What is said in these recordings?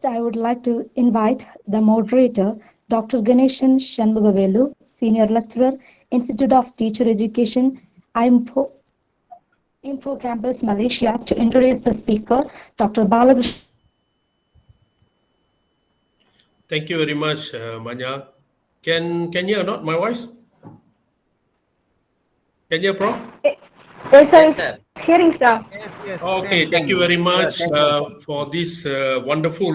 Next, I would like to invite the moderator, Dr. Ganeshan Shanmugavelu, Senior Lecturer, Institute of Teacher Education, Info Campus, Malaysia, to introduce the speaker, Dr. Balakrishnan. Thank you very much, Manya. Can you hear not my voice? Can you hear, Prof? Yes, sir. Hearing, sir. Yes. Okay, thank you very much Thank you. for this wonderful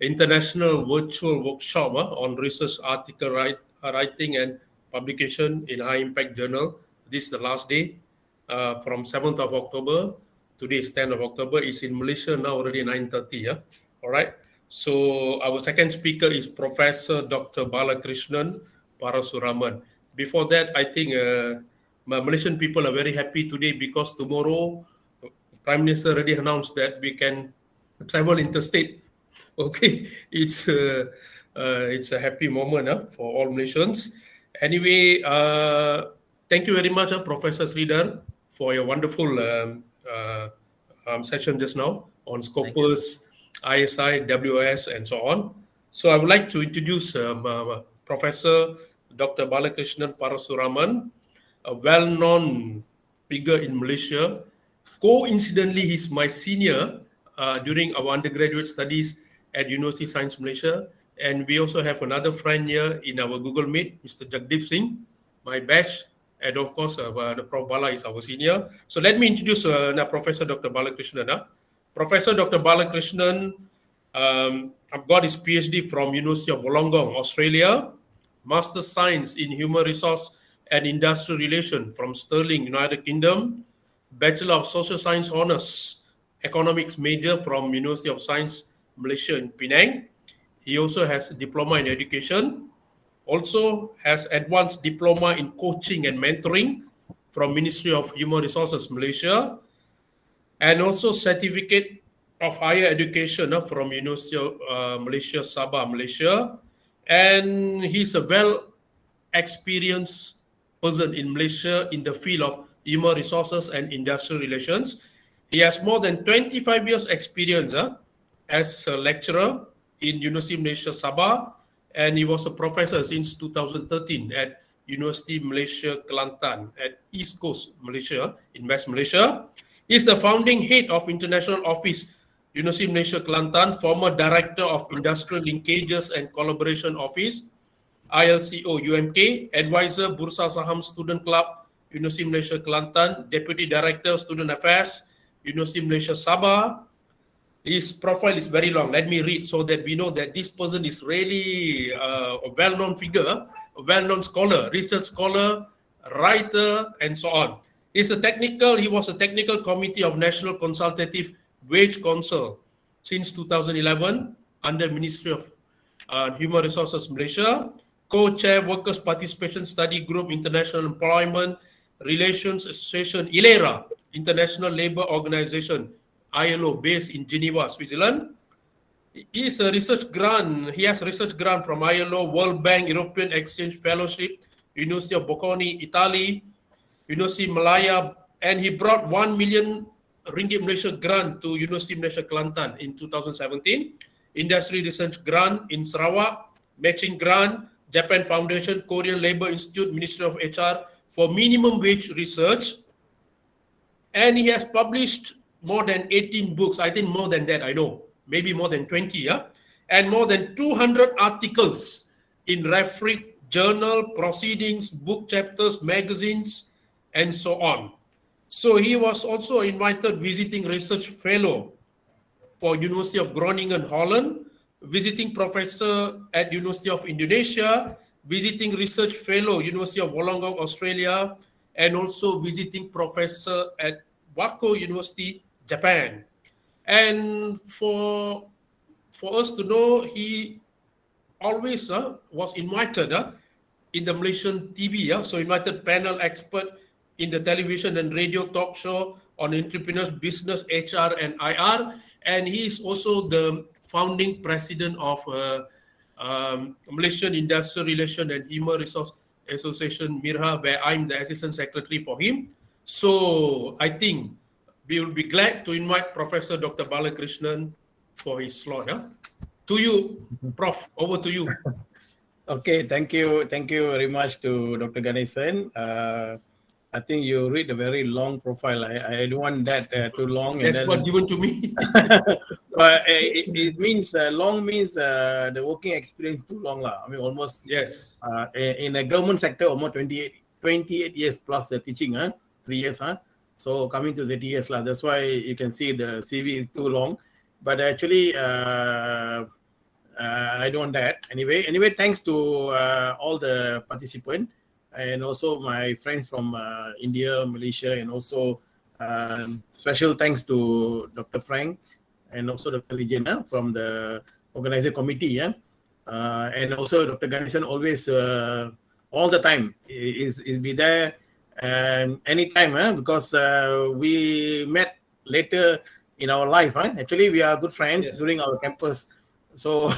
international virtual workshop on research article writing and publication in high impact journal. This is the last day from 7th of October. Today is 10th of October. It's in Malaysia now already 9:30. Yeah, all right. So our second speaker is Professor Dr. Balakrishnan Parasuraman. Before that, I think Malaysian people are very happy today because tomorrow Prime Minister already announced that we can travel interstate. Okay, it's a happy moment for all nations. Anyway, thank you very much, Professor Sridhar, for your wonderful session just now on Scopus, ISI, WS, and so on. So I would like to introduce Professor Dr. Balakrishnan Parasuraman, a well-known figure in Malaysia. Coincidentally, he's my senior during our undergraduate studies at University Science Malaysia. And we also have another friend here in our Google Meet, Mr. Jagdeep Singh, my batch. And of course, the Prof. Bala is our senior. So let me introduce Professor Dr. Balakrishnan. Professor Dr. Balakrishnan got his PhD from University of Wollongong, Australia, Master Science in Human Resource and Industrial Relation from Stirling, United Kingdom, Bachelor of Social Science Honours, Economics major from University of Science Malaysia in Penang. He also has a Diploma in Education, also has Advanced Diploma in Coaching and Mentoring from Ministry of Human Resources Malaysia, and also Certificate of Higher Education from University of Malaysia, Sabah, Malaysia. And he's a well-experienced person in Malaysia in the field of human resources and industrial relations. He has more than 25 years experience as a lecturer in University of Malaysia, Sabah, and he was a professor since 2013 at University Malaysia Kelantan at East Coast Malaysia in West Malaysia. He's the founding head of International Office, University of Malaysia Kelantan, former Director of Industrial Linkages and Collaboration Office, ILCO UMK, Advisor Bursa Saham Student Club, University of Malaysia Kelantan, Deputy Director Student Affairs, University of Malaysia Sabah. His profile is very long. Let me read so that we know that this person is really a well-known figure, a well-known scholar, research scholar, writer, and so on. He was a technical committee of National Consultative Wage Council since 2011 under Ministry of Human Resources Malaysia, co-chair Workers' Participation Study Group, International Employment Relations Association, ILERA, International Labour Organization, ILO, based in Geneva, Switzerland. He has a research grant from ILO, World Bank, European Exchange Fellowship, University of Bocconi, Italy, University Malaya, and he brought 1 million ringgit Malaysia grant to University of Malaysia Kelantan in 2017, Industry Research Grant in Sarawak, Matching Grant, Japan Foundation, Korean Labour Institute, Ministry of HR for minimum wage research. And he has published more than 18 books. I think more than that, I know. Maybe more than 20, and more than 200 articles in refereed journal, proceedings, book chapters, magazines, and so on. So he was also invited visiting research fellow for University of Groningen, Holland, visiting professor at University of Indonesia, visiting research fellow, University of Wollongong, Australia, and also visiting professor at Wako University, Japan. And for us to know, he always was invited in the Malaysian TV, so invited panel expert in the television and radio talk show on entrepreneurs, business, HR, and IR. And he is also the founding president of Malaysian Industrial Relation and Human Resource Association, MIRHA, where I'm the assistant secretary for him. So I think we will be glad to invite Professor Dr. Balakrishnan for his slot. To you, Prof. Over to you. Okay, thank you very much to Dr. Ganesan. I think you read a very long profile. I don't want that too long. And That's then, what given to me. but it means long means the working experience too long lah. I mean almost Yes. in a government sector almost 28 years plus teaching 3 years so coming to 30 years lah. That's why you can see the CV is too long. But actually I don't want that. Anyway, thanks to all the participants and also my friends from India, Malaysia, and also special thanks to Dr. Frank and also Dr. Regina from the organizer committee. And also Dr. Ganesan always all the time is be there and anytime because we met later in our life. Actually, we are good friends during our campus. So,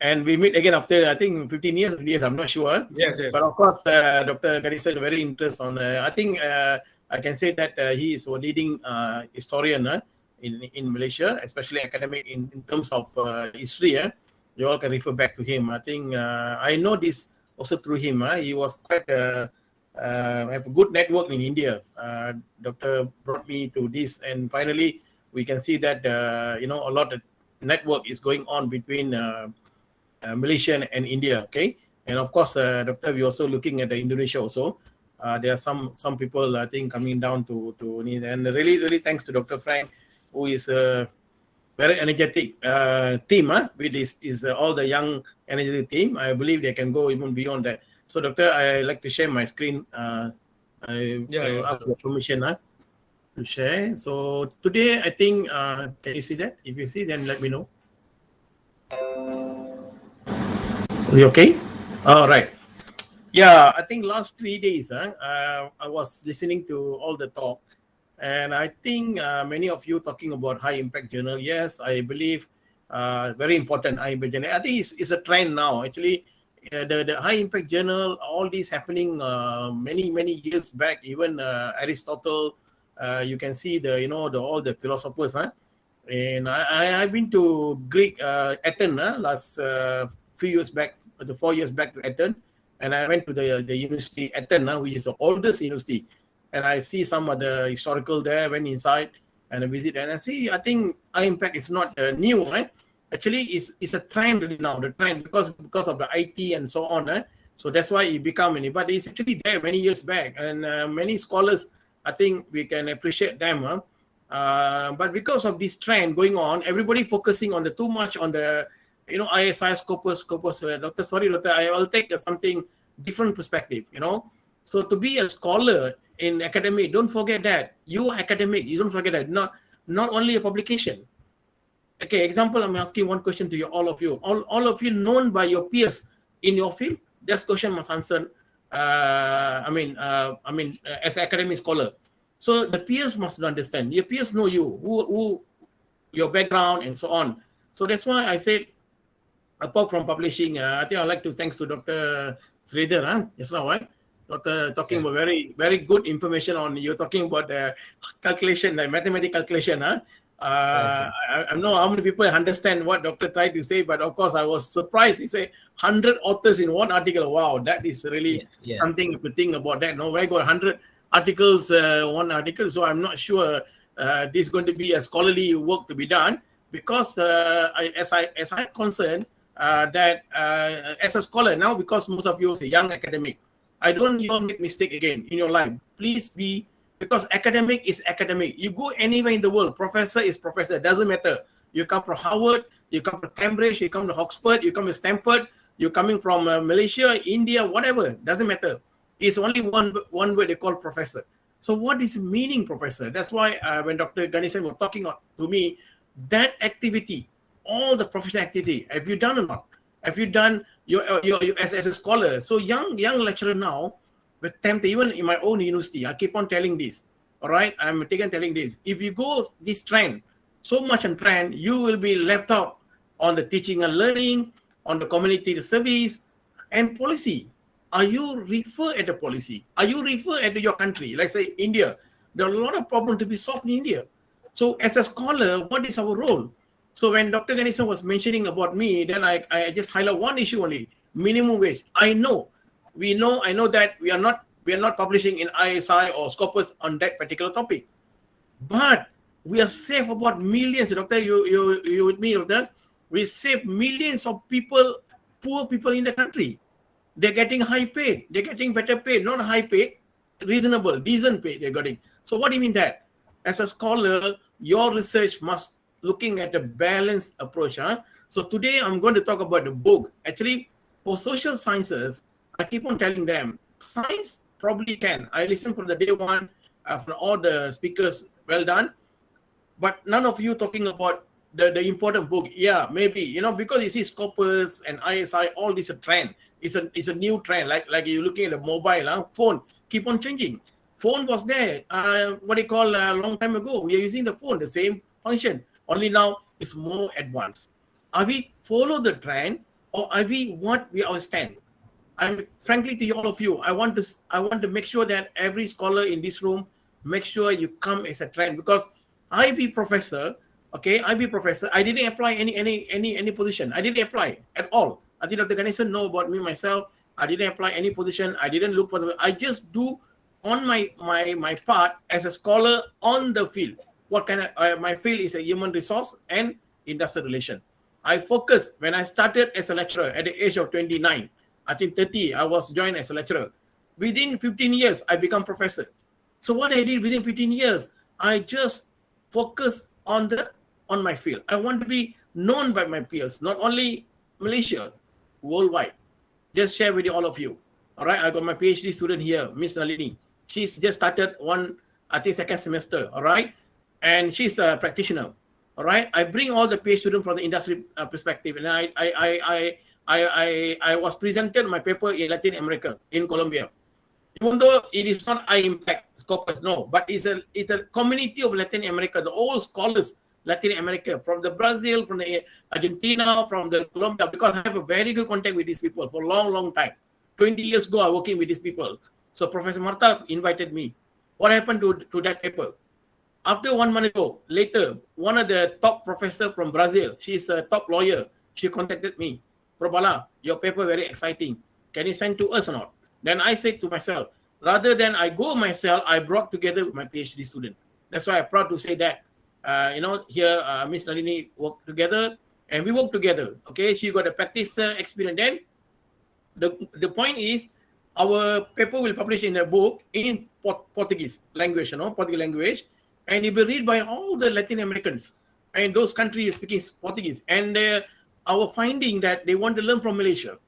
and we meet again after I think 15 years, I'm not sure. Yes. But of course, Dr. Ganesan very interested on. I think I can say that he is a leading historian in Malaysia, especially academic in terms of history. You all can refer back to him. I think I know this also through him. He was quite have a good network in India. Doctor brought me to this, and finally we can see that a lot of network is going on between Malaysia and India. Okay, and of course, Doctor, we also looking at Indonesia also. There are some people I think coming down to and really thanks to Dr. Frank, who is very energetic team with this is all the young energetic team. I believe they can go even beyond that. So Doctor, I like to share my screen. I ask your permission to share. So today I think can you see that? If you see, then let me know. Are you okay? All right. Yeah, I think last 3 days I was listening to all the talk. And I think many of you talking about high impact journal. Yes, I believe very important high impact journal. I think it's a trend now. Actually, the high impact journal, all this happening many years back. Even Aristotle, you can see all the philosophers. And I've been to Greek Athens last few years back, 4 years back to Athens, and I went to the university Athens, which is the oldest university. And I see some of the historical there, went inside and I visit, and I see, I think high impact is not new, right? Actually, it's a trend really now, the trend because of the IT and so on. So that's why it become but it's actually there many years back, and many scholars, I think we can appreciate them. But because of this trend going on, everybody focusing on too much on the ISI Scopus. Doctor, I will take something different perspective. So to be a scholar in academic, don't forget that you are academic. You don't forget that not only a publication. Okay, example, I'm asking one question to you, all of you. All of you known by your peers in your field. This question must answer. As an academic scholar. So the peers must understand. Your peers know you, who your background and so on. So that's why I said, apart from publishing, I think I'd like to thanks to Dr. Sridhar just now, right? Doctor talking about very good information on you're talking about calculation, mathematical calculation. I don't know how many people understand what Doctor tried to say, but of course I was surprised. He said 100 authors in one article. Wow, that is really something to think about. That where got 100 articles, one article. So I'm not sure this is going to be a scholarly work to be done, because as I'm concerned that as a scholar now, because most of you are young academic, I don't make mistake again in your life. Please be, because academic is academic. You go anywhere in the world, professor is professor. Doesn't matter. You come from Harvard, you come from Cambridge, you come to Oxford, you come to Stanford, you're coming from Malaysia, India, whatever. Doesn't matter. It's only one word they call professor. So what is meaning professor? That's why when Dr. Ganesan was talking to me, that activity, all the professional activity, have you done or not? Have you done your as a scholar? So young lecturer now, but tempted, even in my own university, I keep on telling this. All right, I'm telling this. If you go this trend, so much on trend, you will be left out on the teaching and learning, on the community service and policy. Are you refer at the policy? Are you refer at your country? Let's say India. There are a lot of problems to be solved in India. So as a scholar, what is our role? So when Dr. Ganesan was mentioning about me, then I just highlight one issue only: minimum wage. I know that we are not publishing in ISI or Scopus on that particular topic, but we are safe about millions. Doctor, you with me, Doctor? We save millions of people, poor people in the country. They're getting high paid. They're getting better paid, not high paid, reasonable, decent paid they're getting. So what do you mean that? As a scholar, your research must looking at a balanced approach. So today I'm going to talk about the book. Actually, for social sciences, I keep on telling them, science probably can. I listen from the day one, from all the speakers, well done. But none of you talking about the important book. Yeah, maybe, because you see Scopus and ISI, all this a trend. It's a new trend. Like you're looking at a mobile phone, keep on changing. Phone was there, a long time ago. We are using the phone, the same function. Only now it's more advanced. Are we follow the trend, or are we what we our stand? I'm frankly to all of you, I want to make sure that every scholar in this room make sure you come as a trend, because I be professor. I didn't apply any position. I didn't apply at all. I think Dr. Ganesan know about me myself. I didn't apply any position. I didn't look for I just do on my part as a scholar on the field. What kind of my field is a human resource and industrial relation. I focused when I started as a lecturer at the age of 29. I think 30, I was joined as a lecturer. Within 15 years, I become professor. So what I did within 15 years, I just focused on my field. I want to be known by my peers, not only Malaysia, worldwide. Just share with all of you. All right, I got my PhD student here, Miss Nalini. She's just started second semester. All right, and she's a practitioner. All right, I bring all the PhD students from the industry perspective, and I was presented my paper in Latin America, in Colombia. Even though it is not high impact Scopus, no, but it's a community of Latin America, the old scholars, Latin America, from the Brazil, from the Argentina, from the Colombia, because I have a very good contact with these people for a long time. 20 years ago, I was working with these people. So Professor Marta invited me. What happened to that paper? After 1 month ago, later, one of the top professor from Brazil, she's a top lawyer, she contacted me. Prof. Bala, your paper very exciting. Can you send to us or not? Then I said to myself, rather than I go myself, I brought together with my PhD student. That's why I'm proud to say that. Here, Miss Nalini worked together, and we work together. Okay, she got a practice experience. Then the point is, our paper will publish in a book in Portuguese language, Portuguese language, and it will be read by all the Latin Americans and those countries speaking Portuguese. And our finding that they want to learn from Malaysia.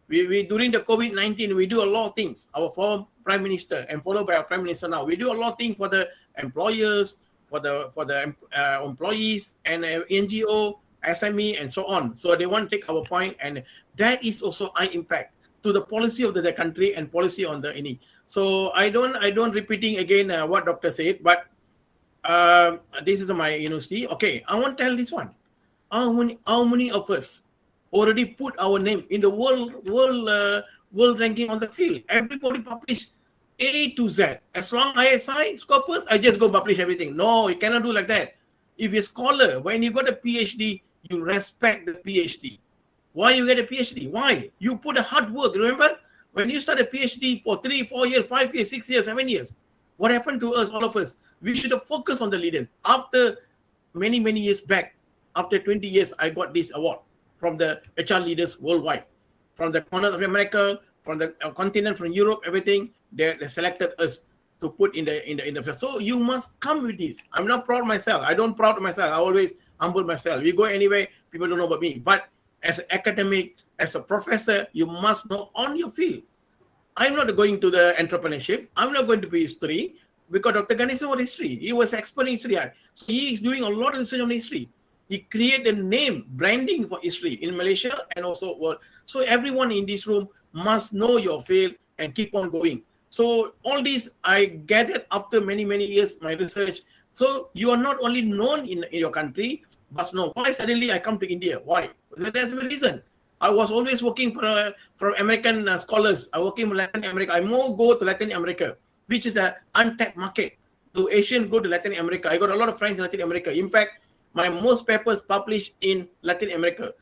We during the COVID-19, we do a lot of things. Our former Prime Minister and followed by our Prime Minister now, we do a lot of things for the employers, for the employees and NGO, SME, and so on. So they want to take our point, and that is also high impact to the policy of the country and policy on the any. So I don't repeating again what Doctor said, but this is my university. Okay, I want to tell this one. How many of us already put our name in the world ranking on the field? Everybody publish A to Z. As long as ISI, Scopus, I just go publish everything. No, you cannot do like that. If you're a scholar, when you got a PhD, you respect the PhD. Why you get a PhD? Why? You put a hard work. Remember, when you start a PhD for 3, 4 years, 5 years, 6 years, 7 years, what happened to us, all of us? We should have focused on the leaders. After many years back, after 20 years, I got this award from the HR leaders worldwide, from the corner of America, from the continent, from Europe, everything. They selected us to put in the. So you must come with this. I'm not proud of myself. I don't proud of myself. I always humble myself. We go anywhere, people don't know about me. But as an academic, as a professor, you must know on your field. I'm not going to the entrepreneurship. I'm not going to be history, because Dr. Ganesan was history. He was expert in history. So he is doing a lot of research on history. He created a name, branding for history in Malaysia and also world. So everyone in this room must know your field and keep on going. So all this I gathered after many years, my research. So you are not only known in your country, but no, why suddenly I come to India? Why? There's a reason. I was always working for American scholars. I working for Latin America. I more go to Latin America, which is the untapped market. To Asian, go to Latin America. I got a lot of friends in Latin America. In fact, my most papers published in Latin America.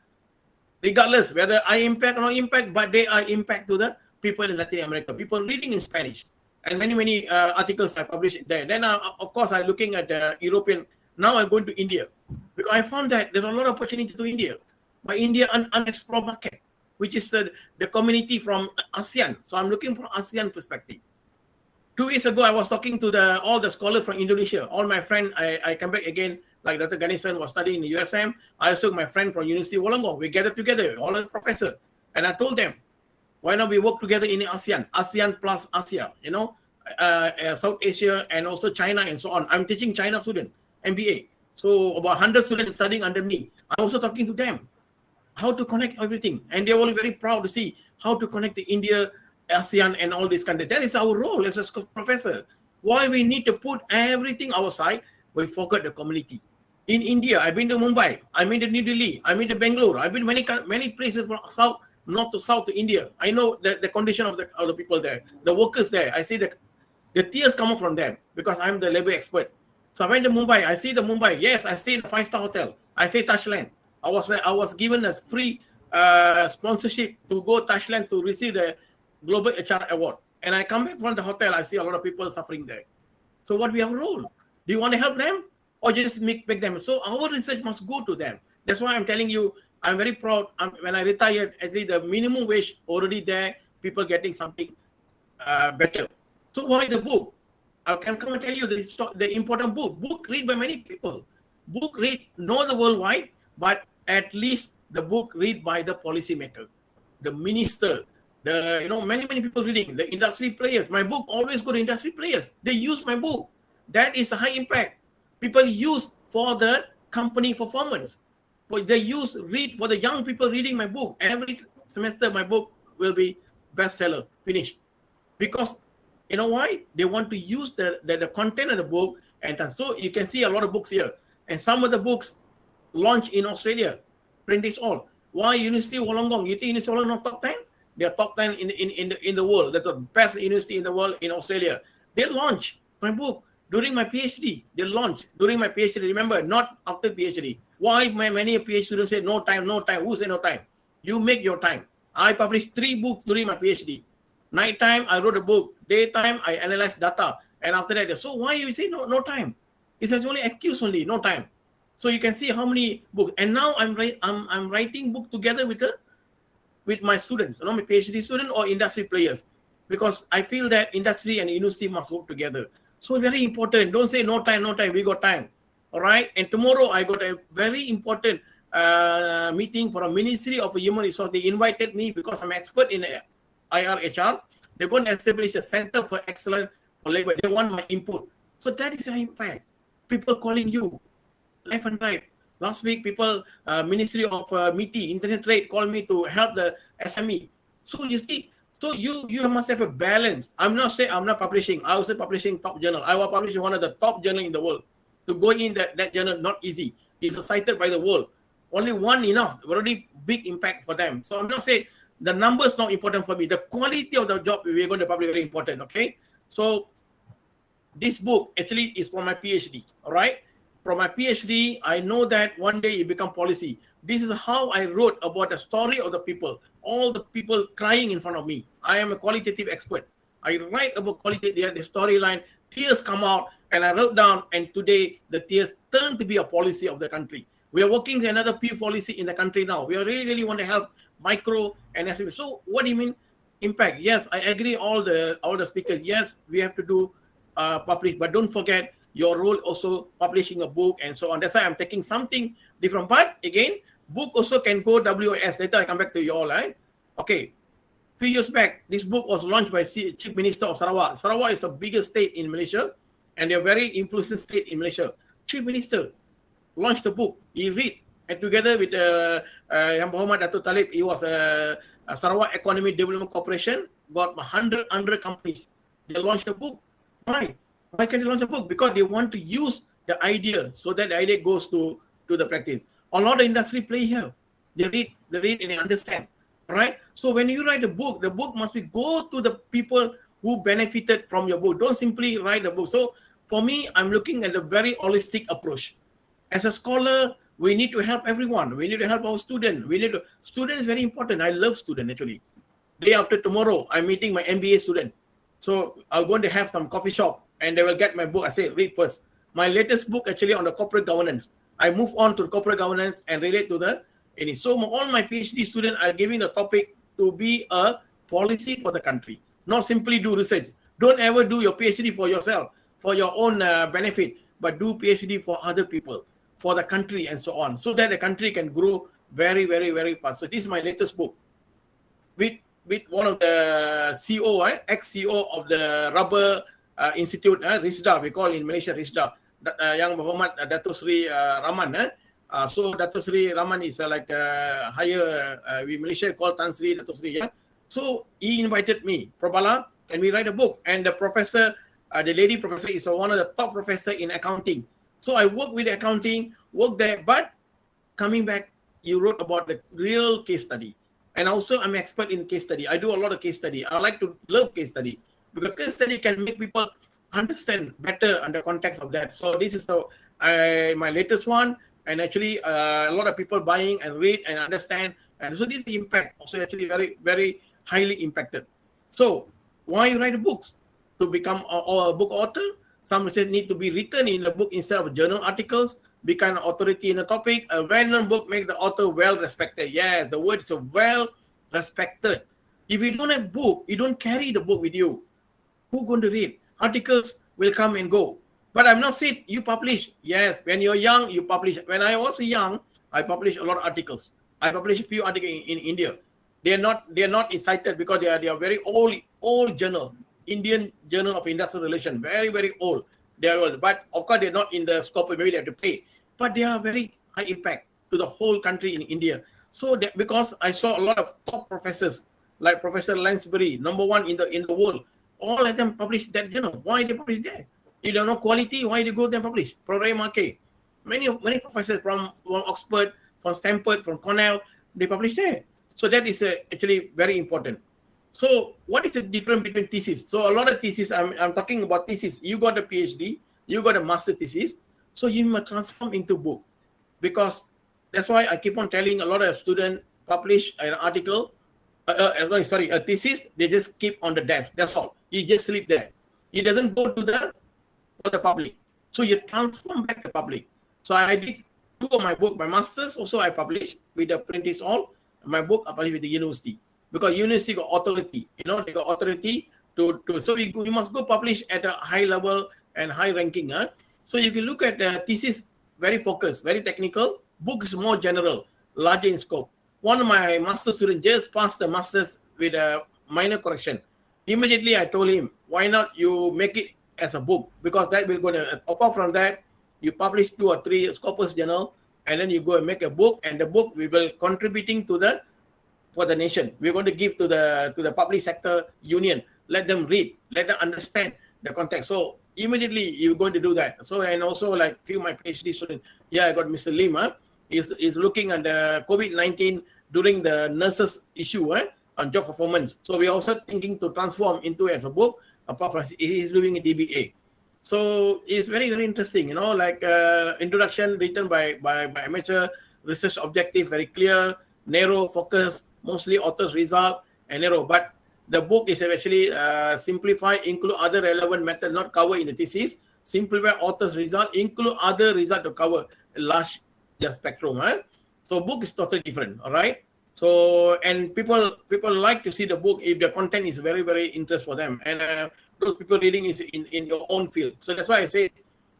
Regardless whether I impact or not impact, but they are impact to the people in Latin America, people reading in Spanish. And many articles I published there. Then, of course, I'm looking at European. Now I'm going to India because I found that there's a lot of opportunity to India. But India, an unexplored market, which is the community from ASEAN. So I'm looking from ASEAN perspective. 2 weeks ago, I was talking to all the scholars from Indonesia. All my friends, I come back again, like Dr. Ganesan was studying in the USM. I also my friend from University of Wollongong. We gathered together, all the professors. And I told them, why not we work together in ASEAN? ASEAN plus Asia, South Asia and also China and so on. I'm teaching China student, MBA. So about 100 students studying under me. I'm also talking to them how to connect everything. And they're all very proud to see how to connect the India, ASEAN and all these countries. That is our role as a professor. Why we need to put everything outside, we forget the community. In India, I've been to Mumbai, I've been to New Delhi, I've been to Bangalore, I've been many places from north to south to India. I know the condition of the people there, the workers there. I see the tears come up from them because I'm the labor expert. So I went to Mumbai. I see the Mumbai. Yes, I stay in a 5-star hotel. I stay Touchland. I was given a free sponsorship to go Touchland to receive the Global HR Award. And I come back from the hotel. I see a lot of people suffering there. So what we have a role? Do you want to help them or just make them? So our research must go to them. That's why I'm telling you, I'm very proud. When I retired, at least the minimum wage already there, people getting something better. So why the book? I can come and tell you the important book. Book read by many people. Book read not the worldwide, but at least the book read by the policymaker, the minister, many people reading, the industry players. My book always go to industry players. They use my book. That is a high impact. People use for the company performance. Read for the young people reading my book. Every semester, my book will be bestseller, finished. Because you know why? They want to use the content of the book. And so you can see a lot of books here. And some of the books launched in Australia. Print this all. Why University of Wollongong? You think University of Wollongong top 10? They are top 10 in the world. That's the best university in the world in Australia. They launched my book during my PhD. They launched during my PhD. Remember, not after PhD. Why many PhD students say no time, no time? Who say no time? You make your time. I published 3 books during my PhD. Nighttime, I wrote a book. Daytime, I analyzed data. And after that, so why you say no time? It's only excuse only, no time. So you can see how many books. And now I'm writing book together with my students, my PhD student or industry players, because I feel that industry and university must work together. So very important. Don't say no time. We got time. All right. And tomorrow I got a very important meeting for a Ministry of Human Resources. They invited me because I'm expert in IRHR. They're going to establish a center for excellence for labor. They want my input. So that is an impact. People calling you left and right. Last week, people, Ministry of MITI, Internet Trade, called me to help the SME. So you see, so you must have a balance. I'm not saying I'm not publishing. I was publishing top journal. I was publishing one of the top journal in the world. To go in that journal, not easy. It's cited by the world. Only one enough. Already big impact for them. So I'm not saying the numbers not important for me. The quality of the job we're going to publish very important. Okay. So this book actually is for my PhD. All right. From my PhD, I know that one day it become policy. This is how I wrote about the story of the people. All the people crying in front of me. I am a qualitative expert. I write about quality, the storyline. Tears come out, and I wrote down. And today, the tears turn to be a policy of the country. We are working another P policy in the country now. We really want to help micro and SME. So, what do you mean impact? Yes, I agree. All the speakers. Yes, we have to do publish, but don't forget your role also publishing a book and so on. That's why I'm taking something different. But again, book also can go WS. Later I come back to you all. Okay. Few years back, this book was launched by Chief Minister of Sarawak. Sarawak is the biggest state in Malaysia, and they're very influential state in Malaysia. Chief Minister launched the book. He read, and together with Yang Muhammad Dato' Talib, he was a Sarawak Economic Development Corporation, got 100 companies. They launched the book. Why? Why can they launch a book? Because they want to use the idea so that the idea goes to the practice. A lot of industry play here. They read and they understand. Right? So when you write a book, the book must go to the people who benefited from your book. Don't simply write a book. So for me, I'm looking at a very holistic approach. As a scholar, we need to help everyone. We need to help our student. Student is very important. I love student actually. Day after tomorrow, I'm meeting my MBA student. So I'm going to have some coffee shop and they will get my book. I say, read first. My latest book actually on the corporate governance. I move on to corporate governance and relate to the any. So all my PhD students are giving the topic to be a policy for the country, not simply do research. Don't ever do your PhD for yourself, for your own benefit, but do PhD for other people, for the country and so on, so that the country can grow very, very, very fast. So this is my latest book with one of the CEO, ex-CEO of the Rubber Institute, RISDA, we call in Malaysia RISDA, Yang Muhammad Datuk Sri Raman. So Datuk Sri Raman is like higher, we Malaysia call Tan Sri Datuk Sri. Yeah? So he invited me, Probala, can we write a book? And the professor, the lady professor is one of the top professor in accounting. So I work with accounting, work there, but coming back, you wrote about the real case study. And also I'm expert in case study. I do a lot of case study. I like to love case study because case study can make people understand better under context of that. So this is my latest one. And actually a lot of people buying and read and understand. And so this is the impact. Also actually very, very highly impacted. So why you write books? To become a book author? Some say need to be written in a book instead of journal articles, become an authority in a topic. A well-known book make the author well-respected. Yes, the word is well-respected. If you don't have book, you don't carry the book with you. Who going to read? Articles will come and go. But I'm not saying you publish. Yes, when you're young, you publish. When I was young, I published a lot of articles. I published a few articles in India. They are not cited because they are very old journal. Indian Journal of Industrial Relations, very, very old. They are old, but of course they're not in the scope of maybe they have to pay. But they are very high impact to the whole country in India. So that, because I saw a lot of top professors like Professor Lansbury, number one in the world, all of them publish that journal. Why they publish there? You don't know quality, why they go there and publish? Progrès marqué. Many professors from Oxford, from Stanford, from Cornell, they publish there. So that is actually very important. So what is the difference between thesis? So a lot of thesis, I'm talking about thesis. You got a PhD, you got a master thesis, so you must transform into book. Because that's why I keep on telling a lot of students publish an article, a thesis, they just keep on the desk. That's all. You just sleep there. It doesn't go to the public. So you transform back the public. So I did two of my book. My masters also I published with the apprentice all. My book I published with the university. Because university got authority, they got authority to so we must go publish at a high level and high ranking. So you can look at the thesis, very focused, very technical. Book is more general, larger in scope. One of my master students just passed the masters with a minor correction. Immediately I told him, why not you make it as a book? Because that will go to, apart from that, you publish 2 or 3 Scopus journal, and then you go and make a book, and the book we will contributing to for the nation. We're going to give to the public sector union. Let them read, let them understand the context. So immediately you're going to do that. So and also like few my PhD students, I got Mr. Lim, is looking at the COVID-19 during the nurses issue on job performance. So we're also thinking to transform into as a book. Apart from he's doing a DBA. So it's very, very interesting, like introduction written by amateur, research objective, very clear, narrow, focus, mostly author's result and narrow. But the book is actually simplified, include other relevant methods not covered in the thesis, simplify author's result, include other result to cover a large spectrum. So book is totally different, all right? So, and people like to see the book if the content is very, very interest for them. And those people reading is in your own field. So that's why I say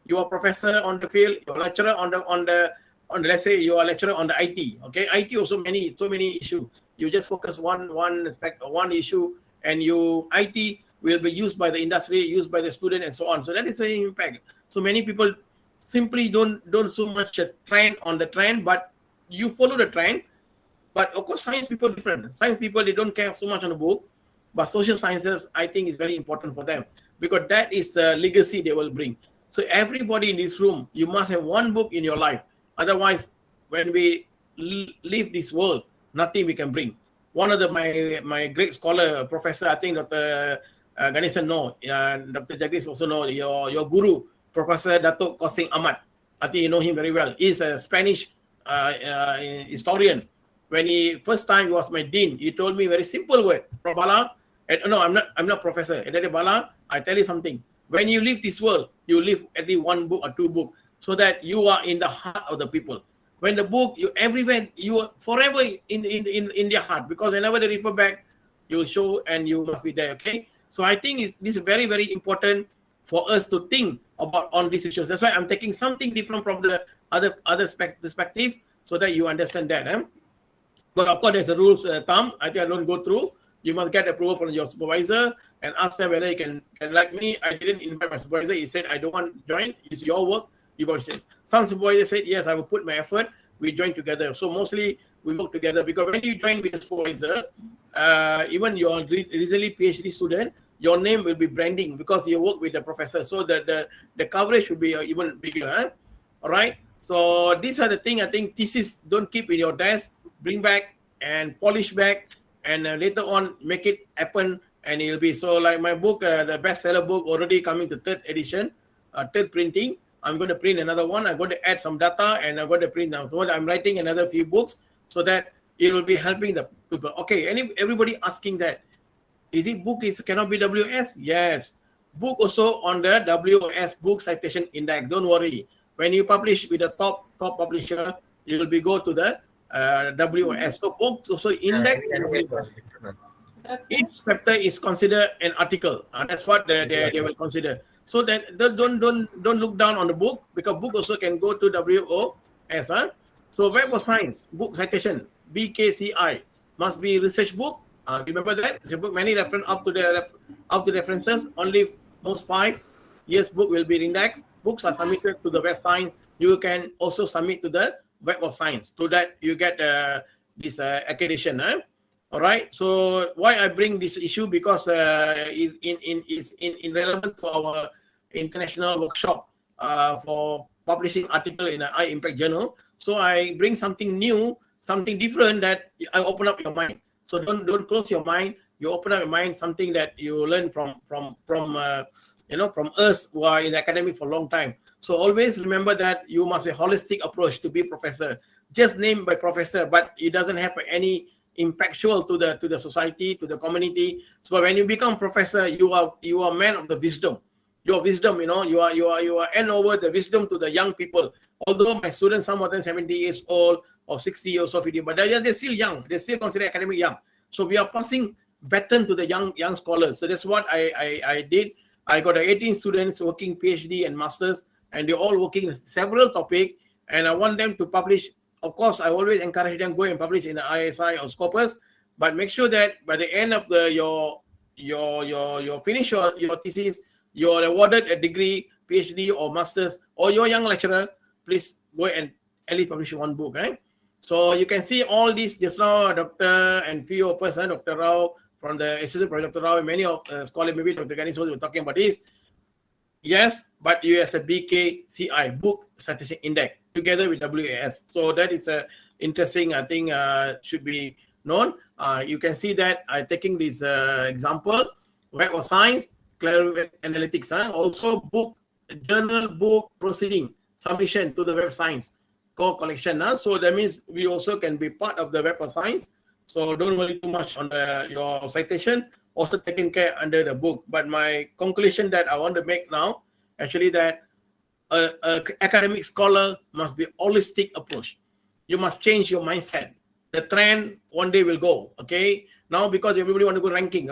you are professor on the field, you're lecturer on the let's say you are lecturer on the IT. Okay, IT also so many issues. You just focus one issue, and IT will be used by the industry, used by the student, and so on. So that is an impact. So many people simply don't so much trend on the trend, but you follow the trend. But of course, science people different. Science people, they don't care so much on the book, but social sciences, I think, is very important for them because that is the legacy they will bring. So everybody in this room, you must have one book in your life. Otherwise, when we leave this world, nothing we can bring. One of my great scholar, professor, I think Dr. Ganesan know, Dr. Jagdish also know, your guru, Professor Datuk Kosing Ahmad. I think you know him very well. He's a Spanish historian. When he first time he was my dean, he told me very simple word, Bala. No, I'm not professor. Bala, I tell you something. When you leave this world, you leave at least one book or two books, so that you are in the heart of the people. When the book, you everywhere, you are forever in their heart, because whenever they refer back, you will show and you must be there. Okay. So I think this is very, very important for us to think about on these issues. That's why I'm taking something different from the other perspective, so that you understand that. But of course, there's a rules thumb. I think I don't go through. You must get approval from your supervisor and ask them whether you can like me. I didn't invite my supervisor. He said, I don't want to join. It's your work. You got to say. Some supervisor said, yes, I will put my effort. We join together. So mostly we work together, because when you join with the supervisor, even your recently PhD student, your name will be branding because you work with the professor. So the coverage will be even bigger. All right. So these are the things. I think thesis don't keep in your desk. Bring back and polish back, and later on make it happen, and it'll be so. Like my book, the bestseller book, already coming to third edition, third printing. I'm going to print another one. I'm going to add some data, and I'm going to print now. So I'm writing another few books, so that it will be helping the people. Okay, everybody asking that, is it book cannot be WS? Yes, book also on the WS Book Citation Index. Don't worry. When you publish with the top publisher, you will be go to the WS. So books also index. Each chapter is considered an article. That's what they will consider. So that don't look down on the book, because book also can go to WOS. So Web of Science book citation BKCI must be research book. Remember that it's a book many reference up to references. Only most 5 years book will be indexed. Books are submitted to the Web Science. You can also submit to the Web of Science, so that you get this accreditation. All right. So why I bring this issue, because it's relevant to our international workshop for publishing article in an high impact journal. So I bring something new, something different, that I open up your mind. So don't close your mind. You open up your mind, something that you learn from us who are in academic for a long time. So always remember that you must have a holistic approach to be professor. Just named by professor, but it doesn't have any impactful to the society, to the community. So when you become professor, you are man of the wisdom. Your wisdom, you are hand over the wisdom to the young people. Although my students, some of them 70 years old or 60 years old, but they're still young. They're still considered academic young. So we are passing baton to the young scholars. So that's what I did. I got 18 students working PhD and masters, and they're all working in several topics. And I want them to publish. Of course, I always encourage them go and publish in the ISI or Scopus, but make sure that by the end of your finish your thesis, you're awarded a degree, PhD or masters, or you're a young lecturer. Please go and at least publish one book. So you can see all these just now, Dr. and few of us, Dr. Rao from the Associate Professor Dr. Rao, and many of scholars, maybe Dr. Ganesh were talking about this. Yes, but you as a BKCI Book Citation Index together with WAS. So that is a interesting, I think, should be known. You can see that I'm taking this example, Web of Science, Clever Analytics. Also book, journal, book proceeding, submission to the Web of Science core collection. So that means we also can be part of the Web of Science. So don't worry too much on your citation, also taken care under the book. But my conclusion that I want to make now, actually, that an academic scholar must be holistic approach. You must change your mindset. The trend one day will go. Okay. Now because everybody want to go ranking,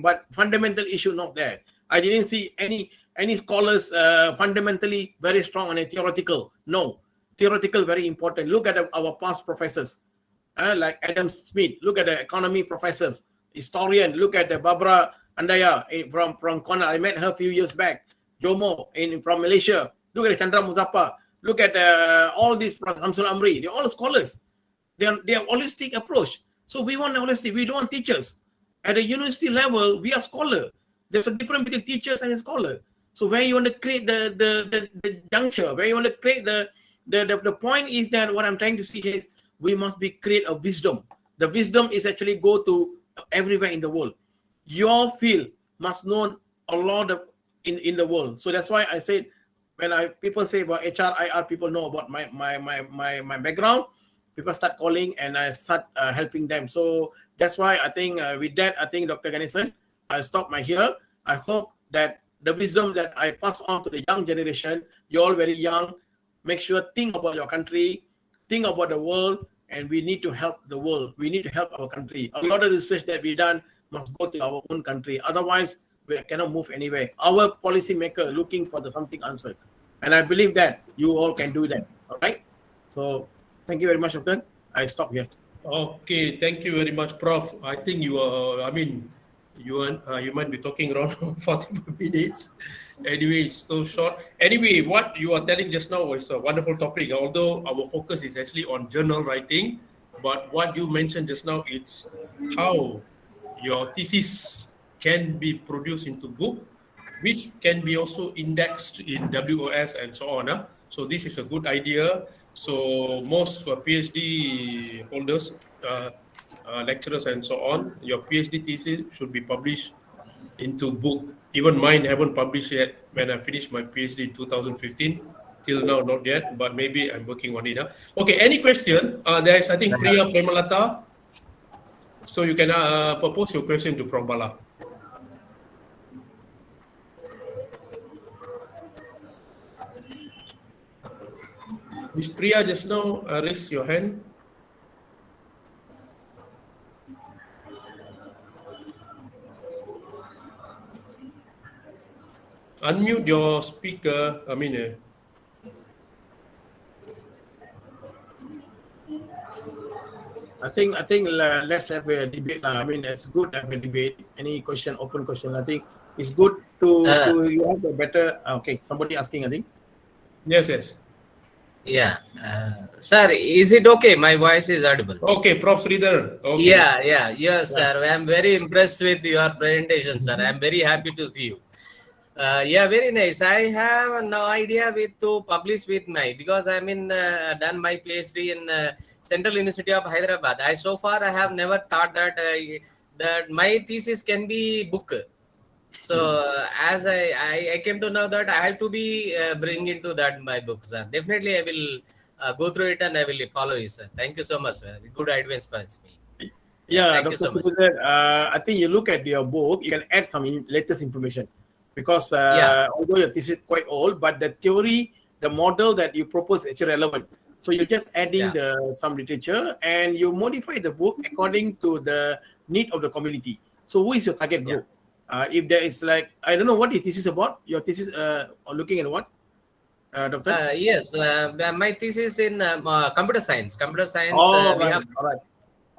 but fundamental issue not there. I didn't see any scholars fundamentally very strong on a theoretical. No, theoretical very important. Look at our past professors. Like Adam Smith, look at the economy professors, historian, look at the Barbara Andaya from Kona. I met her a few years back. Jomo from Malaysia. Look at Chandra Muzaffar. Look at all these Samsul Amri. They're all scholars. They have holistic approach. So we want holistic. We don't want teachers. At the university level, we are scholar. There's a difference between teachers and a scholar. So where you want to create the juncture, where you want to create the point is that what I'm trying to see is we must create a wisdom. The wisdom is actually go to everywhere in the world. Your field must know a lot of in the world. So that's why I said when people say about HRIR, people know about my background. People start calling and I start helping them. So that's why I think with that, I think Dr. Ganesan, I'll stop my here. I hope that the wisdom that I pass on to the young generation, you're all very young, make sure, think about your country, think about the world, and we need to help the world. We need to help our country. A lot of research that we've done must go to our own country. Otherwise, we cannot move anywhere. Our policy maker looking for the something answered. And I believe that you all can do that. All right. So thank you very much, Doctor. I stop here. Okay, thank you very much, Prof. I think you are, you might be talking around 45 minutes. Anyway, it's so short. Anyway, what you are telling just now was a wonderful topic, although our focus is actually on journal writing. But what you mentioned just now, it's how your thesis can be produced into book, which can be also indexed in WOS and so on. So this is a good idea. So most PhD holders, lecturers and so on, your PhD thesis should be published into book. Even mine haven't published yet. When I finished my PhD in 2015, till now not yet, but maybe I'm working on it. Okay, any question? There's, I think, Priya Premalata. So you can propose your question to Prof. Bala. Miss Priya, just now raise your hand. Unmute your speaker. I think let's have a debate. It's good to have a debate. Any question, open question. I think it's good to you have a better. Okay, somebody asking. I think. Yes. Yeah. Sir, is it okay? My voice is audible. Okay, Prof. Sridhar. Okay. Yes, sir. I'm very impressed with your presentation, sir. I'm very happy to see you. Very nice. I have no idea to publish with because I done my PhD in Central University of Hyderabad. I have never thought that my thesis can be book. So as I came to know that I have to be bring into that my book, sir. Definitely I will go through it and I will follow you, sir. Thank you so much, sir. Good advice for me. Yeah, Thank Dr. you so Subudar, I think you look at your book, you can add some latest information because although your thesis is quite old, but the theory, the model that you propose is actually relevant. So you're just adding some literature and you modify the book according to the need of the community. So who is your target group? If there is I don't know what your thesis is about. Your thesis looking at what, Doctor? Yes, my thesis in computer science. Computer science. All right.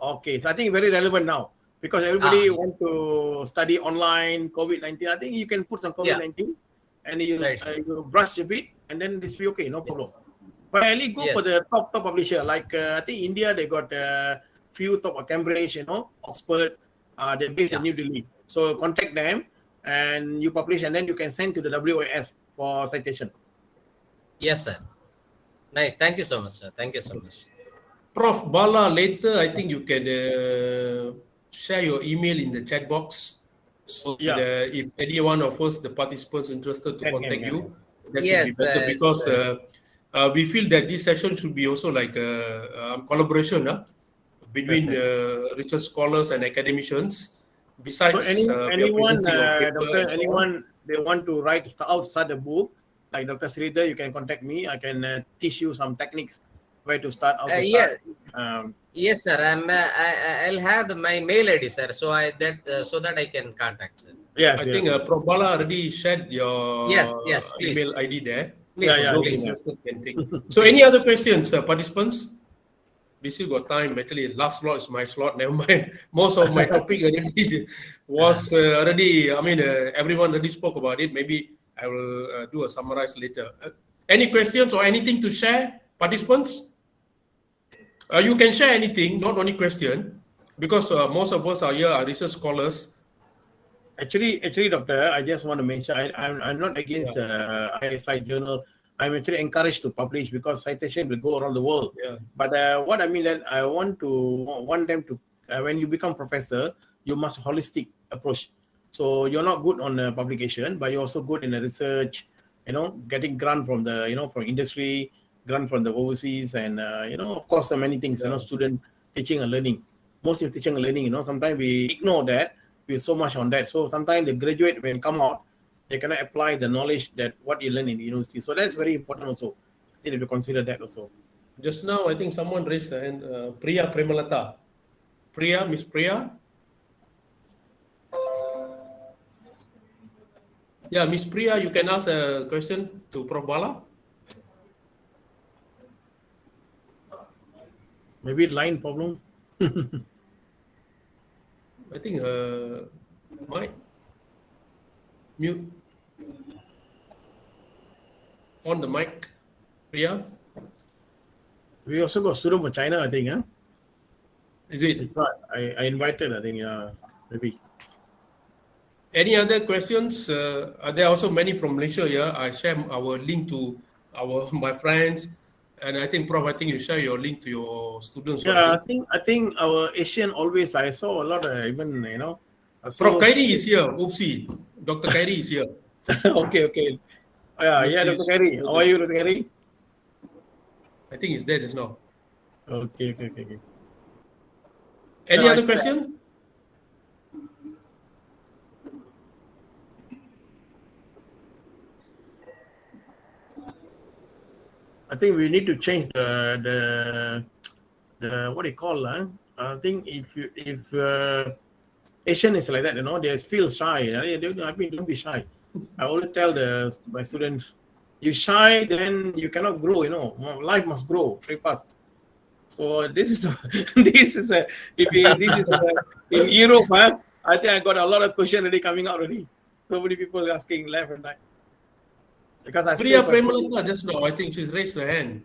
Okay, so I think very relevant now because everybody want to study online, COVID-19. I think you can put some COVID-19 and you brush a bit and then this will be okay, no problem. But I only go for the top publisher. I think India, they got a few top Cambridge, Oxford, they're based in New Delhi. So contact them and you publish and then you can send to the WOS for citation. Yes, sir. Nice. Thank you so much, sir. Thank you so much. Prof. Bala, later I think you can share your email in the chat box. So if any one of us, the participants interested to contact you, that should be better because we feel that this session should be also like a collaboration between research scholars and academicians. Besides, anyone, Doctor, anyone they want to write outside the book, like Dr. Sridhar, you can contact me. I can teach you some techniques where to start. Yes, sir. I'll have my mail ID, sir. So that I can contact, sir. Yes, I think Prof. Bala already shared your email ID there. Please. So, any other questions, participants? We still got time. Actually, last slot is my slot. Never mind. Most of my topic already was everyone already spoke about it. Maybe I will do a summarize later. Any questions or anything to share, participants? You can share anything, not only question, because most of us are here are research scholars. Actually, Doctor, I just want to mention I'm not against ISI journal. I'm actually encouraged to publish because citation will go around the world. But what I mean that I want them to when you become professor, you must holistic approach. So you're not good on publication, but you're also good in the research getting grant from the, from industry, grant from the overseas, and of course, there are many things. Student teaching and learning. Mostly teaching and learning. Sometimes we ignore that. We're so much on that. So sometimes the graduate when come out, they cannot apply the knowledge that what you learn in the university. So that's very important also. I think if you consider that also. Just now, I think someone raised a hand. Priya Premalata. Priya, Miss Priya. Yeah, Miss Priya, you can ask a question to Prof. Bala. Maybe line problem. I think mic mute on the mic, Priya. We also got student from China, I think. Huh? Is it? I invited, I think, maybe. Any other questions? There are also many from Malaysia here. I share our link to my friends, and I think Prof, I think you share your link to your students. Yeah, I think our Asian always. I saw a lot of even Prof Khairi is here. Oopsie, Dr. Khairi is here. okay. Yeah, Dr. Khairi. How are you, Dr. Khairi? I think he's there just now. Okay. Any other question? I think we need to change the what do you call I think if Asian is like that, they feel shy. Don't be shy. I always tell my students, you shy, then you cannot grow. Life must grow very fast. So this is in Europe. I think I got a lot of questions already coming out already. So many people asking left and right. Because I Priya Premalata just now, I think she's raised her hand.